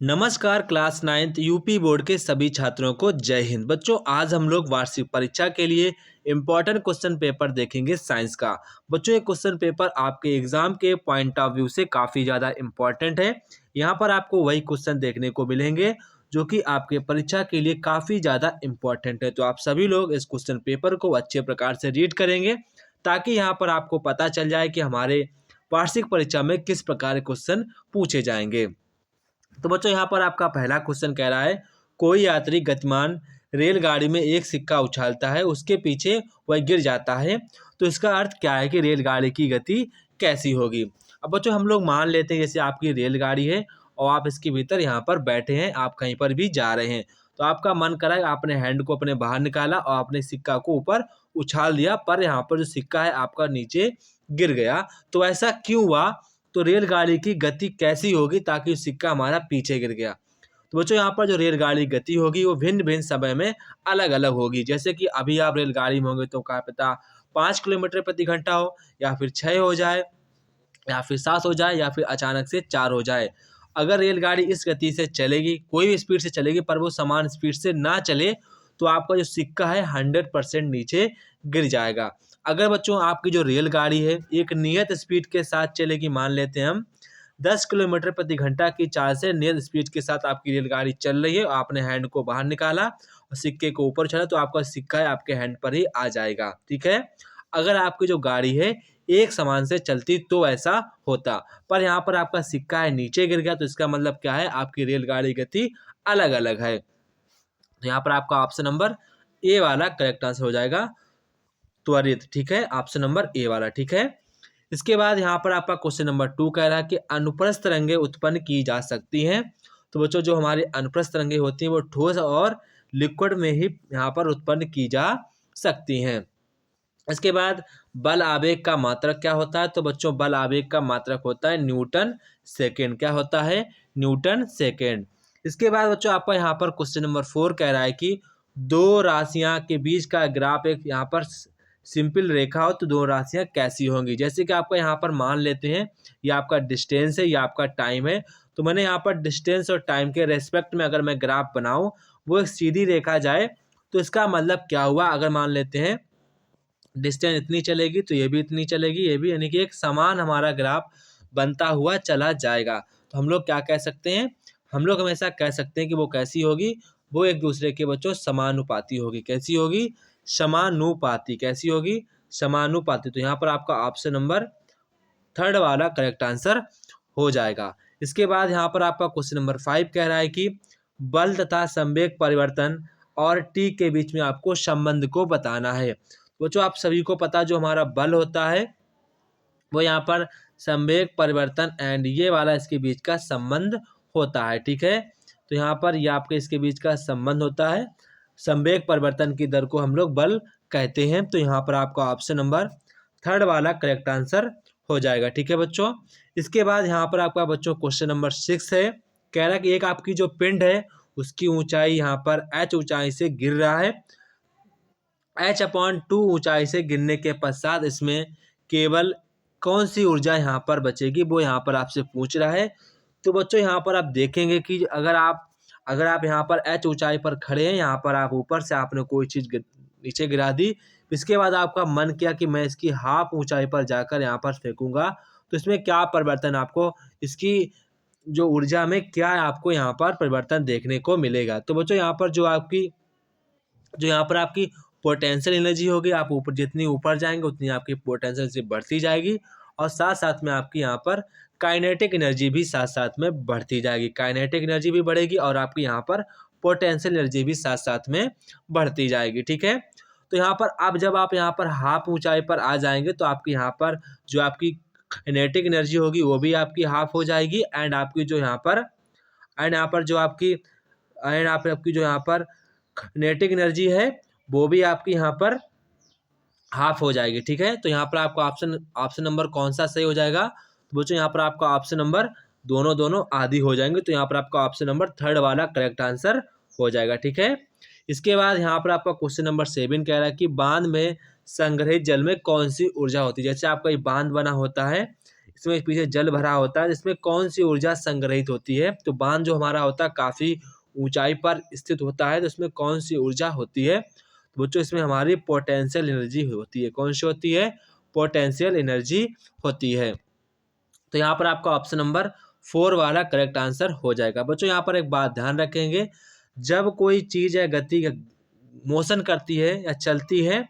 नमस्कार class 9th UP board के सभी छात्रों को जय हिंद। बच्चों, आज हम लोग वार्षिक परीक्षा के लिए इम्पॉर्टेंट क्वेश्चन पेपर देखेंगे साइंस का। बच्चों, ये क्वेश्चन पेपर आपके एग्जाम के पॉइंट ऑफ व्यू से काफ़ी ज़्यादा इम्पॉर्टेंट है। यहाँ पर आपको वही क्वेश्चन देखने को मिलेंगे जो कि आपके परीक्षा के लिए काफ़ी ज़्यादा इम्पॉर्टेंट है। तो आप सभी लोग इस क्वेश्चन पेपर को अच्छे प्रकार से रीड करेंगे ताकि यहाँ पर आपको पता चल जाए कि हमारे वार्षिक परीक्षा में किस प्रकार के क्वेश्चन पूछे जाएंगे। तो बच्चों, यहाँ पर आपका पहला क्वेश्चन कह रहा है, कोई यात्री गतिमान रेलगाड़ी में एक सिक्का उछालता है, उसके पीछे वह गिर जाता है। तो इसका अर्थ क्या है कि रेलगाड़ी की गति कैसी होगी। अब बच्चों, हम लोग मान लेते हैं जैसे आपकी रेलगाड़ी है और आप इसके भीतर यहाँ पर बैठे हैं, आप कहीं पर भी जा रहे हैं। तो आपका मन करा, आपने हैंड को अपने बाहर निकाला और आपने सिक्का को ऊपर उछाल दिया, पर यहाँ पर जो सिक्का है आपका नीचे गिर गया। तो ऐसा क्यों हुआ? तो रेलगाड़ी की गति कैसी होगी ताकि सिक्का हमारा पीछे गिर गया। तो बच्चों, यहाँ पर जो रेलगाड़ी गति होगी वो भिन्न भिन्न समय में अलग अलग होगी। जैसे कि अभी आप रेलगाड़ी में होंगे तो क्या पता 5 किलोमीटर प्रति घंटा हो, या फिर 6 हो जाए, या फिर 7 हो जाए, या फिर अचानक से 4 हो जाए। अगर रेलगाड़ी इस गति से चलेगी, कोई भी स्पीड से चलेगी, पर वो समान स्पीड से ना चले, तो आपका जो सिक्का है 100% नीचे गिर जाएगा। अगर बच्चों आपकी जो रेलगाड़ी है एक नियत स्पीड के साथ चलेगी, मान लेते हैं हम 10 किलोमीटर प्रति घंटा की चाल से नियत स्पीड के साथ आपकी रेलगाड़ी चल रही है, और आपने हैंड को बाहर निकाला और सिक्के को ऊपर चढ़ा, तो आपका सिक्का है आपके हैंड पर ही आ जाएगा। ठीक है। अगर आपकी जो गाड़ी है एक समान से चलती तो ऐसा होता, पर यहाँ पर आपका सिक्का है नीचे गिर गया, तो इसका मतलब क्या है, आपकी रेलगाड़ी गति अलग अलग है। तो यहाँ पर आपका ऑप्शन नंबर ए वाला करेक्ट आंसर हो जाएगा, त्वरित। ठीक है, ऑप्शन नंबर ए वाला। ठीक है। इसके बाद यहाँ पर आपका क्वेश्चन नंबर 2 कह रहा है कि अनुप्रस्थ तरंगें उत्पन्न की जा सकती हैं। तो बच्चों, जो हमारी अनुप्रस्थ तरंगें होती हैं वो ठोस और लिक्विड में ही यहाँ पर उत्पन्न की जा सकती हैं। इसके बाद बल आवेग का मात्रक क्या होता है? तो बच्चों, बल आवेग का मात्रक होता है न्यूटन सेकेंड। क्या होता है? Newton second. इसके बाद बच्चों, आपका यहाँ पर क्वेश्चन नंबर 4 कह रहा है कि दो राशियां के बीच का ग्राफ एक यहाँ पर सिंपल रेखा हो तो दो राशियां कैसी होंगी। जैसे कि आपका यहाँ पर मान लेते हैं ये आपका डिस्टेंस है, ये आपका टाइम है। तो मैंने यहाँ पर डिस्टेंस और टाइम के रेस्पेक्ट में अगर मैं ग्राफ बनाऊं, वो एक सीधी रेखा जाए, तो इसका मतलब क्या हुआ? अगर मान लेते हैं डिस्टेंस इतनी चलेगी तो ये भी इतनी चलेगी, ये भी, यानी कि एक समान हमारा ग्राफ बनता हुआ चला जाएगा। तो हम लोग क्या कह सकते हैं? हम लोग हमेशा कह सकते हैं कि वो कैसी होगी? वो एक दूसरे के बच्चों समानुपाती होगी। कैसी होगी? समानुपाती। कैसी होगी? समानुपाती। तो यहाँ पर आपका ऑप्शन नंबर 3 वाला करेक्ट आंसर हो जाएगा। इसके बाद यहाँ पर आपका क्वेश्चन नंबर 5 कह रहा है कि बल तथा संवेग परिवर्तन और टी के बीच में आपको संबंध को बताना है। बच्चों, आप सभी को पता, जो हमारा बल होता है वो यहाँ पर संवेग परिवर्तन एंड ये वाला इसके बीच का संबंध होता है। ठीक है। तो यहाँ पर ये आपके इसके बीच का संबंध होता है। संवेग परिवर्तन की दर को हम लोग बल कहते हैं। तो यहाँ पर आपका ऑप्शन नंबर 3 वाला करेक्ट आंसर हो जाएगा। ठीक है बच्चों। इसके बाद यहाँ पर आपका बच्चों क्वेश्चन नंबर 6 है। कह रहा है कि एक आपकी जो पिंड है उसकी ऊंचाई यहाँ पर h ऊंचाई से गिर रहा है। h/2 ऊंचाई से गिरने के पश्चात इसमें केवल कौन सी ऊर्जा यहाँ पर बचेगी, वो यहाँ पर आपसे पूछ रहा है। तो बच्चों, यहाँ पर आप देखेंगे कि अगर आप यहाँ पर h ऊंचाई पर खड़े हैं, यहाँ पर आप ऊपर से आपने कोई चीज़ नीचे गिरा दी, इसके बाद आपका मन किया कि मैं इसकी हाफ ऊंचाई पर जाकर यहाँ पर फेंकूंगा, तो इसमें क्या परिवर्तन आपको, इसकी जो ऊर्जा में क्या आपको यहाँ पर परिवर्तन देखने को मिलेगा। तो बच्चों, यहाँ पर जो यहाँ पर आपकी पोटेंशियल एनर्जी होगी, आप ऊपर जितनी ऊपर जाएंगे उतनी आपकी पोटेंशियल एनर्जी बढ़ती जाएगी, और साथ साथ में आपकी यहाँ पर काइनेटिक एनर्जी भी साथ साथ में बढ़ती जाएगी। काइनेटिक एनर्जी भी बढ़ेगी और आपकी यहाँ पर पोटेंशियल एनर्जी भी साथ साथ में बढ़ती जाएगी। ठीक है। तो यहाँ पर अब जब आप यहाँ पर हाफ ऊंचाई पर आ जाएंगे तो आपकी यहाँ पर जो आपकी काइनेटिक एनर्जी होगी वो भी आपकी हाफ हो जाएगी, एंड आपकी जो यहाँ पर जो यहाँ पर काइनेटिक एनर्जी है वो भी आपकी यहाँ पर हाफ हो जाएगी। ठीक है। तो यहाँ पर आपका ऑप्शन नंबर कौन सा सही हो जाएगा? तो बच्चों, यहाँ पर आपका ऑप्शन नंबर दोनों आधी हो जाएंगे। तो यहाँ पर आपका ऑप्शन नंबर 3 वाला करेक्ट आंसर हो जाएगा। ठीक है। इसके बाद यहाँ पर आपका क्वेश्चन नंबर 7 कह रहा है कि बांध में संग्रहित जल में कौन सी ऊर्जा होती है। जैसे आपका ये बांध बना होता है, इसमें पीछे जल भरा होता है, इसमें कौन सी ऊर्जा संग्रहित होती है? तो बांध जो हमारा होता है काफ़ी ऊंचाई पर स्थित होता है, तो इसमें कौन सी ऊर्जा होती है? तो बच्चों इसमें हमारी पोटेंशियल एनर्जी होती है। कौन सी होती है? पोटेंशियल एनर्जी होती है। तो यहाँ पर आपका ऑप्शन नंबर 4 वाला करेक्ट आंसर हो जाएगा। बच्चों यहाँ पर एक बात ध्यान रखेंगे, जब कोई चीज़ या गति मोशन करती है या चलती है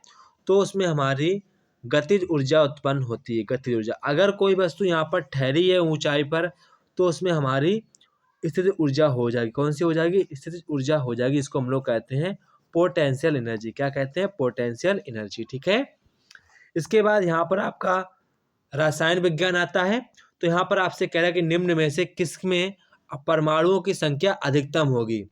तो उसमें हमारी गतिज ऊर्जा उत्पन्न होती है, गतिज ऊर्जा। अगर कोई वस्तु यहाँ पर ठहरी है ऊंचाई पर तो उसमें हमारी स्थितिज ऊर्जा हो जाएगी। कौन सी हो जाएगी? स्थितिज ऊर्जा हो जाएगी। इसको हम लोग कहते हैं पोटेंशियल एनर्जी। क्या कहते हैं? Potential energy. ठीक है। इसके बाद यहाँ पर आपका रसायन विज्ञान आता है। तो यहाँ पर आपसे कह रहा है कि निम्न में से किसमें परमाणुओं की संख्या अधिकतम होगी?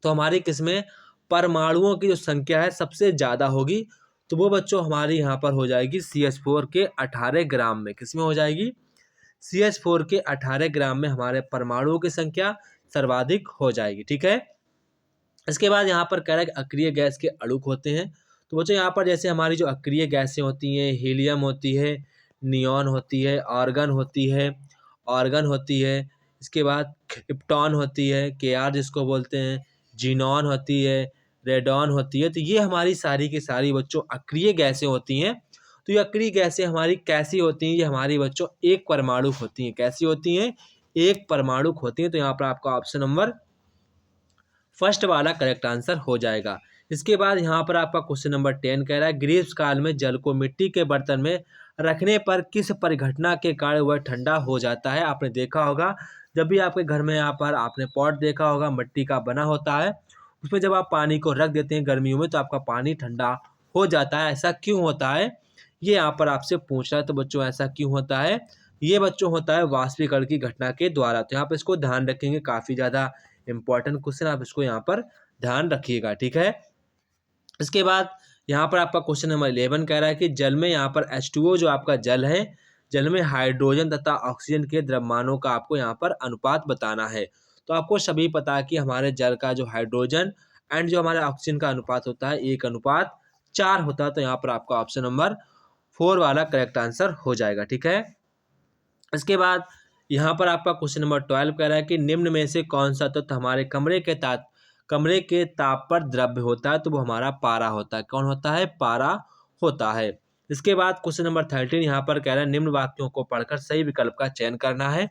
तो हमारी किसमें परमाणुओं की जो संख्या है सबसे ज़्यादा होगी? तो वो बच्चों हमारी यहाँ पर हो जाएगी CH4 के 18 ग्राम में। किसमें हो जाएगी? CH4 के 18 ग्राम में हमारे परमाणुओं की संख्या सर्वाधिक हो जाएगी। ठीक है। इसके बाद यहाँ पर कह रहा है कि अक्रिय गैस के अणु होते हैं। तो बच्चों यहाँ पर जैसे हमारी जो अक्रिय गैसें होती हैं, हीलियम होती है, नियॉन होती है, आर्गन होती है, इसके बाद क्रिप्टॉन होती है, Kr जिसको बोलते हैं, जीनॉन होती है, रेडॉन होती है। तो ये हमारी सारी की सारी बच्चों अक्रिय गैसें होती हैं। तो ये अक्रिय गैसें हमारी कैसी होती हैं? ये हमारी बच्चों एक परमाणु होती हैं। कैसी होती हैं? एक परमाणु होती हैं। तो यहाँ पर आपका ऑप्शन नंबर फर्स्ट वाला करेक्ट आंसर हो जाएगा। इसके बाद यहाँ पर आपका क्वेश्चन नंबर 10 कह रहा है ग्रीष्म काल में जल को मिट्टी के बर्तन में रखने पर किस परिघटना के कारण वह ठंडा हो जाता है? आपने देखा होगा जब भी आपके घर में यहाँ पर आपने पॉट देखा होगा मिट्टी का बना होता है, उसमें जब आप पानी को रख देते हैं गर्मियों में तो आपका पानी ठंडा हो जाता है। ऐसा क्यों होता है? ये यहाँ पर आपसे पूछ रहा है। तो बच्चों ऐसा क्यों होता है? ये बच्चों होता है वाष्पीकरण की घटना के द्वारा। तो यहाँ पर इसको ध्यान रखेंगे, काफ़ी ज़्यादा इंपॉर्टेंट क्वेश्चन, आप इसको यहाँ पर ध्यान रखिएगा। ठीक है। इसके बाद यहाँ पर आपका क्वेश्चन नंबर 11 कह रहा है कि जल में यहाँ पर H2O जो आपका जल है, जल में हाइड्रोजन तथा ऑक्सीजन के द्रव्यमानों का आपको यहाँ पर अनुपात बताना है। तो आपको सभी पता है कि हमारे जल का जो हाइड्रोजन एंड जो हमारे ऑक्सीजन का अनुपात होता है 1:4 होता है। तो यहाँ पर आपका ऑप्शन नंबर 4 वाला करेक्ट आंसर हो जाएगा। ठीक है। इसके बाद यहाँ पर आपका क्वेश्चन नंबर 12 कह रहा है कि निम्न में से कौन सा तत्व हमारे कमरे के ताप पर द्रव्य होता है? तो वो हमारा पारा होता है। कौन होता है? पारा होता है। इसके बाद क्वेश्चन नंबर 13 यहाँ पर कह रहा है निम्न वाक्यों को पढ़कर सही विकल्प का चयन करना है।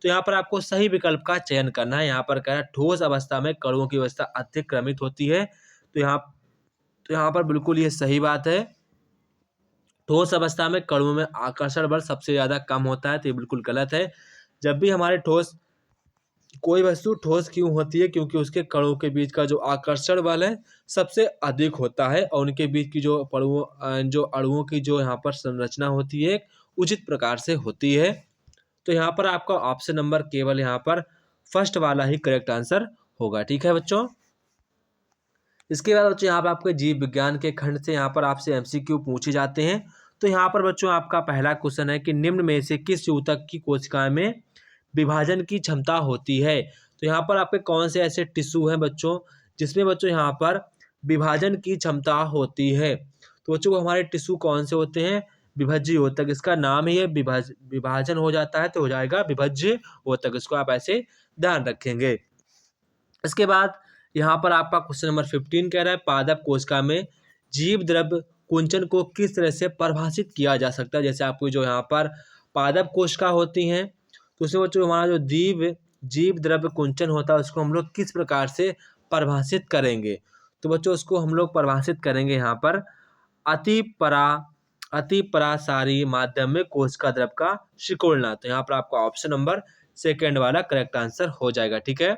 तो यहाँ पर आपको सही विकल्प का चयन करना है। यहाँ पर कह रहा है ठोस अवस्था में कणों की अवस्था अतिक्रमित होती है। तो यहाँ पर बिल्कुल ये सही बात है। ठोस अवस्था में कणों में आकर्षण बल सबसे ज़्यादा कम होता है। तो ये बिल्कुल गलत है। जब भी हमारे कोई वस्तु ठोस क्यों होती है? क्योंकि उसके कणों के बीच का जो आकर्षण बल है सबसे अधिक होता है और उनके बीच की जो अणुओं की जो यहाँ पर संरचना होती है उचित प्रकार से होती है। तो यहाँ पर आपका ऑप्शन नंबर केवल यहाँ पर फर्स्ट वाला ही करेक्ट आंसर होगा। ठीक है बच्चों। इसके बाद बच्चों यहाँ पर आपके जीव विज्ञान के खंड से यहाँ पर आपसे MCQ पूछे जाते हैं। तो यहाँ पर बच्चों आपका पहला क्वेश्चन है कि निम्न में से किस ऊतक की कोशिका में विभाजन की क्षमता होती है? तो यहाँ पर आपके कौन से ऐसे टिश्यू हैं बच्चों जिसमें बच्चों यहाँ पर विभाजन की क्षमता होती है? तो बच्चों हमारे टिश्यू कौन से होते हैं? विभज्य ऊतक। इसका नाम ही है विभाजन हो जाता है तो हो जाएगा विभज्य ऊतक। इसको आप ऐसे ध्यान रखेंगे। इसके बाद यहाँ पर आपका क्वेश्चन नंबर 15 कह रहा है पादप कोशिका में जीव द्रव्य कुंचन को किस तरह से परिभाषित किया जा सकता है? जैसे आपको जो यहाँ पर पादप कोशिका होती हैं तो उसमें बच्चों हमारा जो जीव द्रव्य कुंचन होता है उसको हम लोग किस प्रकार से परिभाषित करेंगे? तो बच्चों उसको हम लोग परिभाषित करेंगे यहाँ पर अति परासारी माध्यम में कोशिका द्रव का सिकुड़ना। तो यहाँ पर आपका ऑप्शन नंबर 2 वाला करेक्ट आंसर हो जाएगा। ठीक है।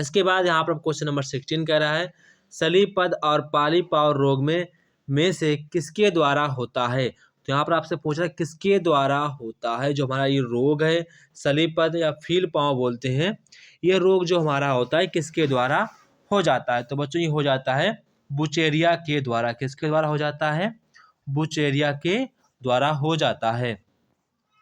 इसके बाद यहाँ पर क्वेश्चन नंबर 16 कह रहा है सलीपद और पॉलीपावर रोग में से किसके द्वारा होता है? तो यहाँ पर आपसे पूछ रहा है किसके द्वारा होता है जो हमारा ये रोग है सलीपद या फील पाँव बोलते हैं, ये रोग जो हमारा होता है किसके द्वारा हो जाता है? तो बच्चों ये हो जाता है बुचेरिया के द्वारा। किसके द्वारा हो जाता है? बुचेरिया के द्वारा हो जाता है।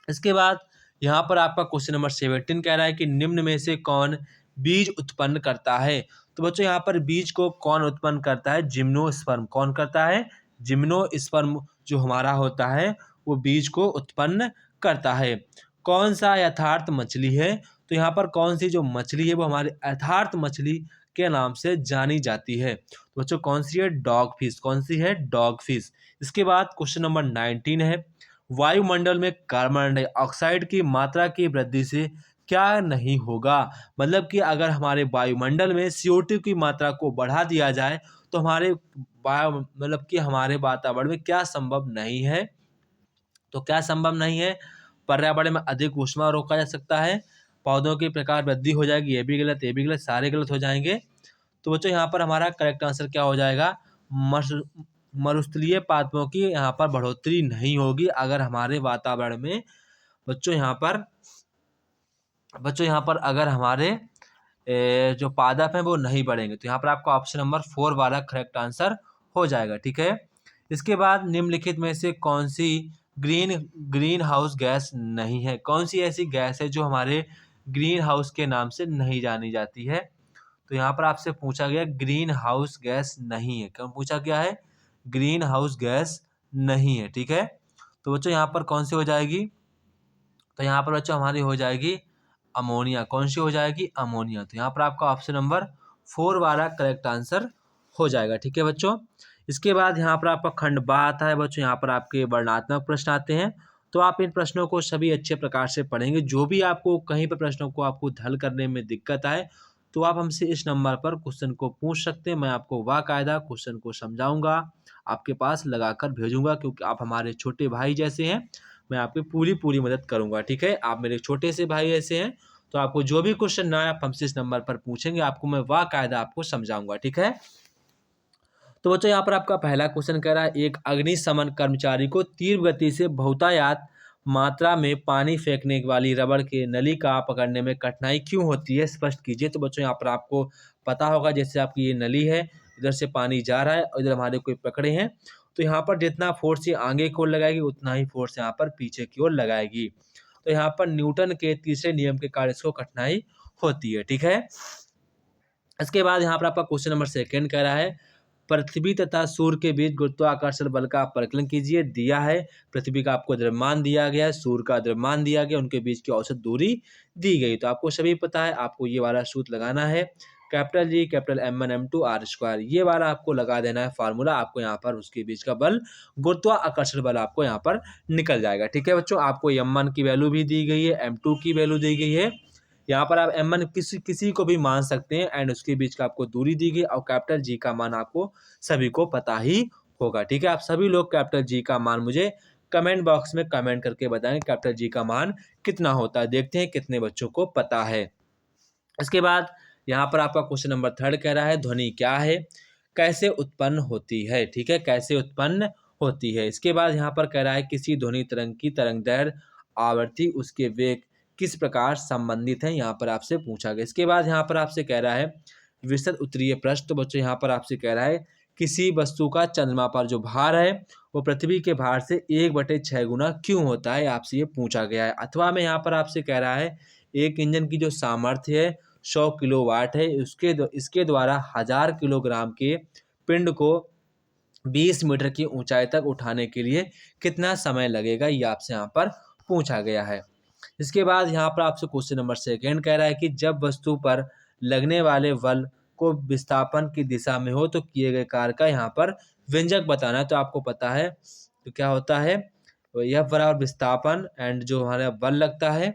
इसके बाद यहाँ पर आपका क्वेश्चन नंबर 17 कह रहा है कि निम्न में से कौन बीज उत्पन्न करता है? तो बच्चों यहाँ पर बीज को कौन उत्पन्न करता है? जिम्नोस्पर्म। कौन करता है? जिम्नोस्पर्म जो हमारा होता है वो बीज को उत्पन्न करता है। कौन सा यथार्थ मछली है? तो यहाँ पर कौन सी जो मछली है वो हमारे यथार्थ मछली के नाम से जानी जाती है। तो बच्चों कौन सी है? Dog fish. कौन सी है? Dog fish. इसके बाद क्वेश्चन नंबर 19 है, वायुमंडल में कार्बन डाइऑक्साइड की मात्रा की वृद्धि से क्या नहीं होगा? मतलब कि अगर हमारे वायुमंडल में CO2 की मात्रा को बढ़ा दिया जाए तो हमारे मतलब कि हमारे वातावरण में क्या संभव नहीं है? तो क्या संभव नहीं है? पर्यावरण में अधिक ऊष्मा रोका जा सकता है, पौधों की प्रकार वृद्धि हो जाएगी, ये भी गलत, ये भी गलत, सारे गलत हो जाएंगे। तो बच्चों यहाँ पर हमारा करेक्ट आंसर क्या हो जाएगा? मरुस्थलीय पादपों की यहाँ पर बढ़ोतरी नहीं होगी अगर हमारे वातावरण में बच्चों यहाँ पर अगर हमारे जो पादप हैं वो नहीं बढ़ेंगे। तो यहाँ पर आपका ऑप्शन नंबर 4 वाला करेक्ट आंसर हो जाएगा। ठीक है। इसके बाद निम्नलिखित में से कौन सी ग्रीन हाउस गैस नहीं है? कौन सी ऐसी गैस है जो हमारे ग्रीन हाउस के नाम से नहीं जानी जाती है? तो यहाँ पर आपसे पूछा गया ग्रीन हाउस गैस नहीं है। क्यों पूछा गया है? ग्रीन हाउस गैस नहीं है। ठीक है। तो बच्चों यहाँ पर कौन सी हो जाएगी? तो यहाँ पर बच्चों हमारी हो जाएगी अमोनिया। कौन सी हो जाएगी? अमोनिया। तो यहाँ पर आपका ऑप्शन नंबर 4 वाला करेक्ट आंसर हो जाएगा। ठीक है बच्चों। इसके बाद यहाँ पर आपका खंड बा आता है बच्चों। यहाँ पर आपके वर्णनात्मक प्रश्न आते हैं, तो आप इन प्रश्नों को सभी अच्छे प्रकार से पढ़ेंगे। जो भी आपको कहीं पर प्रश्नों को आपको हल करने में दिक्कत आए तो आप हमसे इस नंबर पर क्वेश्चन को पूछ सकते हैं। मैं आपको बाकायदा क्वेश्चन को समझाऊंगा, आपके पास लगाकर भेजूंगा, क्योंकि आप हमारे छोटे भाई जैसे हैं। मैं आपकी पूरी मदद करूंगा। ठीक है। आप मेरे छोटे से भाई ऐसे हैं, तो आपको जो भी क्वेश्चन ना आए आप हमसे इस नंबर पर पूछेंगे, आपको मैं बाकायदा आपको समझाऊंगा। ठीक है। तो बच्चों यहाँ पर आपका पहला क्वेश्चन कह रहा है, एक अग्निशमन कर्मचारी को तीव्र गति से बहुतायात मात्रा में पानी फेंकने वाली रबड़ के नली का पकड़ने में कठिनाई क्यों होती है? स्पष्ट कीजिए। तो बच्चों यहाँ पर आपको पता होगा, जैसे आपकी ये नली है, इधर से पानी जा रहा है और इधर हमारे कोई पकड़े हैं, तो यहाँ पर जितना फोर्स ये आगे की ओर लगाएगी उतना ही फोर्स यहाँ पर पीछे की ओर लगाएगी। तो यहाँ पर न्यूटन के तीसरे नियम के कारण इसको कठिनाई होती है। ठीक है। इसके बाद यहाँ पर आपका क्वेश्चन नंबर 2 कह रहा है, पृथ्वी तथा सूर्य के बीच गुरुत्वाकर्षण बल का परिकलन कीजिए। दिया है पृथ्वी का आपको द्रव्यमान दिया गया है, सूर्य का द्रव्यमान दिया गया, उनके बीच की औसत दूरी दी गई। तो आपको सभी पता है, आपको ये वाला सूत्र लगाना है, capital G capital M1 M2 R²। ये वाला आपको लगा देना है फार्मूला, आपको यहाँ पर उसके बीच का बल गुरुत्वाकर्षण बल आपको यहाँ पर निकल जाएगा। ठीक है बच्चों। आपको M1 की वैल्यू भी दी गई है, M2 की वैल्यू दी गई है। यहाँ पर आप M1 किसी को भी मान सकते हैं, एंड उसके बीच का आपको दूरी दी गई, और कैपिटल G का मान आपको सभी को पता ही होगा। ठीक है। आप सभी लोग कैपिटल G का मान मुझे कमेंट बॉक्स में कमेंट करके बताएं कैपिटल G का मान कितना होता है। देखते हैं कितने बच्चों को पता है। इसके बाद यहाँ पर आपका क्वेश्चन नंबर 3 कह रहा है, ध्वनि क्या है, कैसे उत्पन्न होती है? ठीक है, कैसे उत्पन्न होती है। इसके बाद यहाँ पर कह रहा है, किसी ध्वनि तरंग की तरंग दैर्घ्य, आवृत्ति, उसके वेग किस प्रकार संबंधित है? यहाँ पर आपसे पूछा गया। इसके बाद यहाँ पर आपसे कह रहा है, विशद उत्तरीय प्रश्न। तो बच्चों यहाँ पर आपसे कह रहा है, किसी वस्तु का चंद्रमा पर जो भार है वो पृथ्वी के भार से 1/6 गुना क्यों होता है? आपसे ये पूछा गया है। अथवा में यहाँ पर आपसे कह रहा है, एक इंजन की जो सामर्थ्य है 100 किलोवाट है, इसके द्वारा 1000 किलोग्राम के पिंड को 20 मीटर की ऊंचाई तक उठाने के लिए कितना समय लगेगा? ये आपसे यहाँ पर पूछा गया है। इसके बाद यहाँ पर आपसे क्वेश्चन नंबर 2 कह रहा है कि जब वस्तु पर लगने वाले बल को विस्थापन की दिशा में हो तो किए गए कार्य का यहाँ पर व्यंजक बताना है। तो आपको पता है तो क्या होता है, यह बराबर विस्थापन एंड जो हमारा बल लगता है,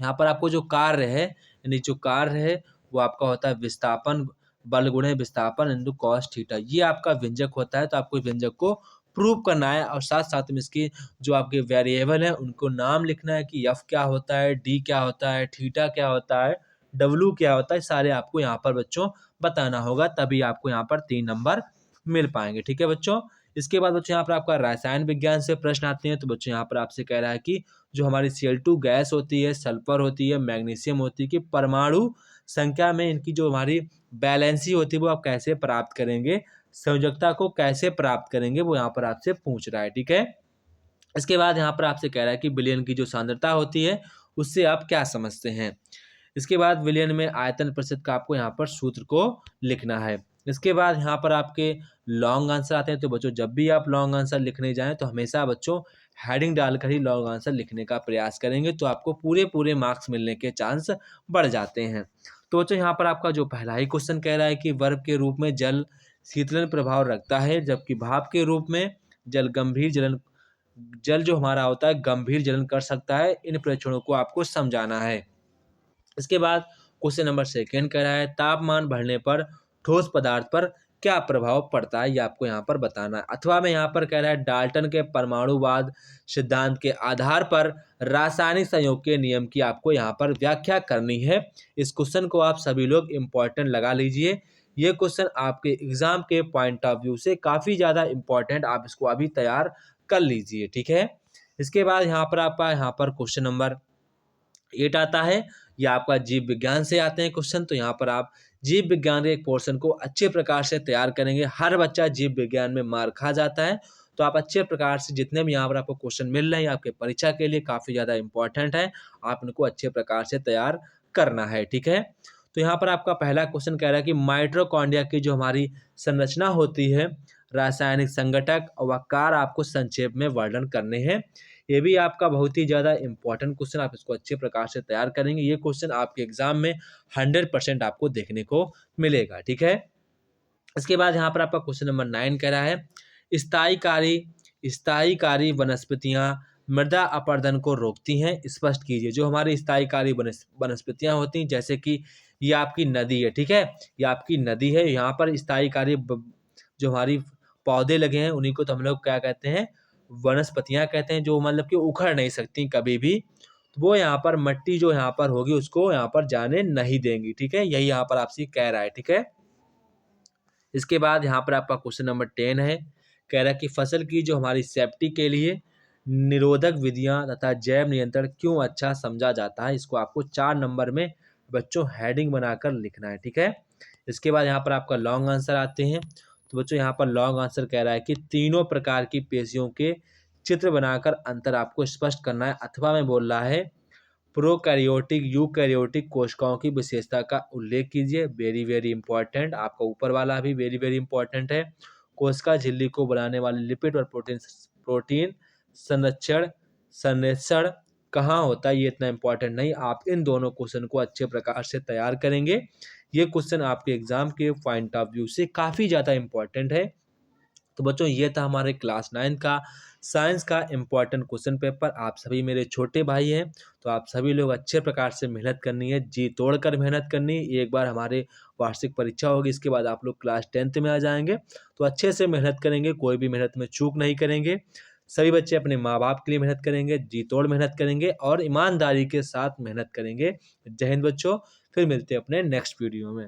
यहाँ पर आपको जो कार्य है, यानी जो कार्य है वो आपका होता है विस्थापन बल गुणे विस्थापन इंटू कॉस थीटा। ये आपका व्यंजक होता है। तो आपको व्यंजक को प्रूव करना है, और साथ साथ में इसकी जो आपके वेरिएबल है उनको नाम लिखना है कि एफ क्या होता है, डी क्या होता है, थीटा क्या होता है, डब्ल्यू क्या होता है, सारे आपको यहाँ पर बच्चों बताना होगा, तभी आपको यहाँ पर 3 नंबर मिल पाएंगे। ठीक है बच्चों। इसके बाद बच्चों यहाँ पर आपका रसायन विज्ञान से प्रश्न आते हैं। तो बच्चों यहाँ पर आपसे कह रहा है कि जो हमारी Cl2 गैस होती है, सल्फर होती है, मैग्नीशियम होती है, कि परमाणु संख्या में इनकी जो हमारी बैलेंसी होती है वो आप कैसे प्राप्त करेंगे, संयोजकता को कैसे प्राप्त करेंगे, वो यहाँ पर आपसे पूछ रहा है। ठीक है। इसके बाद यहाँ पर आपसे कह रहा है कि विलयन की जो सांद्रता होती है उससे आप क्या समझते हैं। इसके बाद विलयन में आयतन प्रतिशत का आपको यहाँ पर सूत्र को लिखना है। इसके बाद यहाँ पर आपके लॉन्ग आंसर आते हैं। तो बच्चों जब भी आप लॉन्ग आंसर लिखने जाएं तो हमेशा बच्चों हेडिंग डालकर ही लॉन्ग आंसर लिखने का प्रयास करेंगे, तो आपको पूरे मार्क्स मिलने के चांस बढ़ जाते हैं। तो बच्चों यहाँ पर आपका जो पहला ही क्वेश्चन कह रहा है कि वर्ब के रूप में जल शीतलन प्रभाव रखता है, जबकि भाप के रूप में जल जो हमारा होता है गंभीर जलन कर सकता है। इन प्रेक्षणों को आपको समझाना है। इसके बाद क्वेश्चन नंबर सेकेंड कह रहा है तापमान बढ़ने पर ठोस पदार्थ पर क्या प्रभाव पड़ता है, ये आपको यहाँ पर बताना है। अथवा में यहाँ पर कह रहा है डाल्टन के परमाणुवाद सिद्धांत के आधार पर रासायनिक संयोग के नियम की आपको यहाँ पर व्याख्या करनी है। इस क्वेश्चन को आप सभी लोग इम्पोर्टेंट लगा लीजिए। ये क्वेश्चन आपके एग्जाम के पॉइंट ऑफ व्यू से काफ़ी ज़्यादा इम्पोर्टेंट, आप इसको अभी तैयार कर लीजिए, ठीक है। इसके बाद यहाँ पर आपका क्वेश्चन नंबर 8 आता है। या आपका जीव विज्ञान से आते हैं क्वेश्चन, तो यहाँ पर आप जीव विज्ञान के एक पोर्शन को अच्छे प्रकार से तैयार करेंगे। हर बच्चा जीव विज्ञान में मार खा जाता है, तो आप अच्छे प्रकार से जितने भी यहाँ पर आपको क्वेश्चन मिल रहे हैं आपके परीक्षा के लिए काफ़ी ज़्यादा इंपॉर्टेंट है, आप इनको अच्छे प्रकार से तैयार करना है, ठीक है। तो यहाँ पर आपका पहला क्वेश्चन कह रहा है कि माइटोकॉन्ड्रिया की जो हमारी संरचना होती है, रासायनिक संगठक और आकार आपको संक्षेप में वर्णन करने हैं। ये भी आपका बहुत ही ज़्यादा इंपॉर्टेंट क्वेश्चन, आप इसको अच्छे प्रकार से तैयार करेंगे। ये क्वेश्चन आपके एग्जाम में 100% आपको देखने को मिलेगा, ठीक है। इसके बाद यहाँ पर आपका क्वेश्चन नंबर 9 कह रहा है स्थायीकारी वनस्पतियाँ मृदा अपरदन को रोकती हैं, स्पष्ट कीजिए। जो हमारी स्थायीकारी वनस्पतियाँ होती हैं, जैसे कि ये आपकी नदी है, ठीक है, ये आपकी नदी है। यहाँ पर स्थायीकारी जो हमारी पौधे लगे हैं उन्हीं को तो हम लोग क्या कहते हैं, वनस्पतियाँ कहते हैं, जो मतलब कि उखड़ नहीं सकती कभी भी। तो वो यहाँ पर मिट्टी जो यहाँ पर होगी उसको यहाँ पर जाने नहीं देंगी, ठीक है। यही यहाँ पर आपसे कह रहा है, ठीक है। इसके बाद यहाँ पर आपका क्वेश्चन नंबर 10 है। कह रहा है कि फसल की जो हमारी सेफ्टी के लिए निरोधक विधियाँ तथा जैव नियंत्रण क्यों अच्छा समझा जाता है, इसको आपको 4 नंबर में बच्चों हेडिंग बनाकर लिखना है, ठीक है। इसके बाद यहाँ पर आपका लॉन्ग आंसर आते हैं। तो बच्चों यहाँ पर लॉन्ग आंसर कह रहा है कि तीनों प्रकार की पेशियों के चित्र बनाकर अंतर आपको स्पष्ट करना है। अथवा में बोल रहा है प्रोकैरियोटिक यूकैरियोटिक कोशिकाओं की विशेषता का उल्लेख कीजिए। वेरी इंपॉर्टेंट, आपका ऊपर वाला भी वेरी इंपॉर्टेंट है। कोशिका झिल्ली को बनाने वाले लिपिड और प्रोटीन संरक्षण कहाँ होता है, ये इतना इंपॉर्टेंट नहीं। आप इन दोनों क्वेश्चन को अच्छे प्रकार से तैयार करेंगे। ये क्वेश्चन आपके एग्जाम के पॉइंट ऑफ व्यू से काफ़ी ज़्यादा इंपॉर्टेंट है। तो बच्चों ये था हमारे क्लास 9 का साइंस का इम्पॉर्टेंट क्वेश्चन पेपर। आप सभी मेरे छोटे भाई हैं, तो आप सभी लोग अच्छे प्रकार से मेहनत करनी है, जी तोड़ कर मेहनत करनी है। एक बार हमारे वार्षिक परीक्षा होगी, इसके बाद आप लोग क्लास 10th में आ जाएंगे, तो अच्छे से मेहनत करेंगे, कोई भी मेहनत में चूक नहीं करेंगे। सभी बच्चे अपने माँ बाप के लिए मेहनत करेंगे, जी तोड़ मेहनत करेंगे और ईमानदारी के साथ मेहनत करेंगे। जय हिंद बच्चों, फिर मिलते हैं अपने नेक्स्ट वीडियो में।